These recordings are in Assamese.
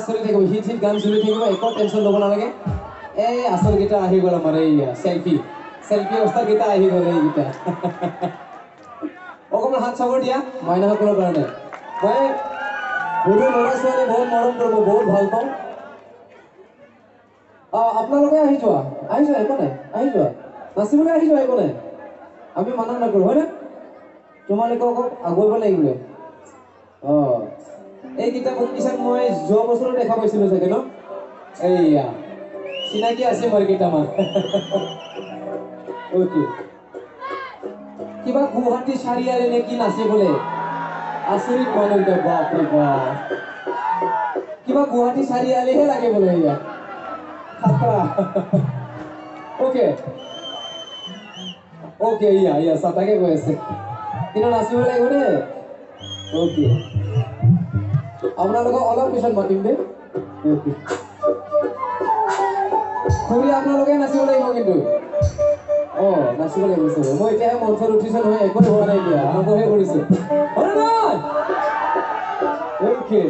চলি থাকিব হিট হিট গান চলি থাকিব একো টেনশ্যন ল'ব নালাগে এই আচল গীতা আহি গ'ল আমাৰ এই চেলফি অৱস্থাৰ গীতা আহি গ'ল এইকেইটা অকণমান হাত চাবৰ দিয়া মাইনাসকলৰ কাৰণে মই সৰু ল'ৰা ছোৱালী বহুত মৰম কৰিব বহুত ভাল পাওঁ আপোনালোকে আহি যোৱা একো নাই আহি যোৱা নাচিবলৈ আহি যোৱা একো নাই আমি মানা নকৰোঁ হয়নে তোমালোকক আগুৱাব লাগিব এইকেইটা কম্পিটিশ্যন মই যোৱা বছৰো দেখা পাইছিলোঁ চাগে ন এইয়া চিনাকি আছে মোৰ কেইটামান অ'কে কিবা গুৱাহাটী চাৰিআলি নে কি নাচে বোলে আচৰিত মানুহ বাপৰে বাপ কিবা গুৱাহাটী চাৰিআলিহে লাগে বোলে এয়া খাতৰা অ'কে ইয়া চাতাকে কৈ আছে কিন্তু নাচিব লাগিব দেই অ'কে আপোনালোকক অলপ পিছত মাতিম দেই খুৰী আপোনালোকে নাচিব লাগিব কিন্তু নাচিব লাগিব চব মই এতিয়াহে মঞ্চত উঠিছো নহয় একো হোৱা নাই এতিয়া আৰম্ভহে কৰিছো অ'কে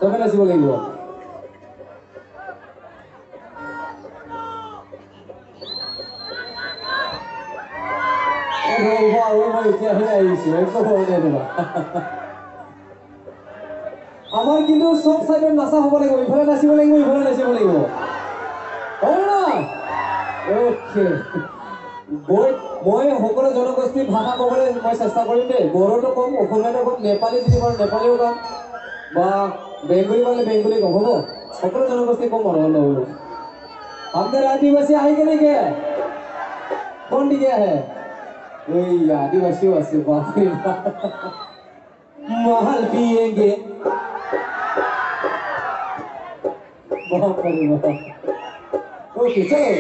তবে নাচিব লাগিব আমাৰ কিন্তু চব চাইডত নাচা হ'ব লাগিব ইফালে নাচিব লাগিব ইফালে নাচিব লাগিব মই সকলো জনগোষ্ঠীৰ ভাষা ক'বলৈ মই চেষ্টা কৰিম দেই বড়োটো কম অসমীয়াটো কম নেপালী যদি পাৰোঁ নেপালীও কম বা বেংগলী পালে বেংগলী কম হ'ব সকলো জনগোষ্ঠী কম আৰু আমাদের आदिवासी आएंगे नहीं क्या कौन दिखे है वही आदिवासी वासी बाप रे महल पिएंगे बाप रे बाप ओके चलो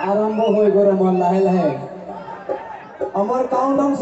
আৰম্ভ হৈ গ'ল আমাৰ লাহে লাহে আমাৰ কাউণ্টডাউন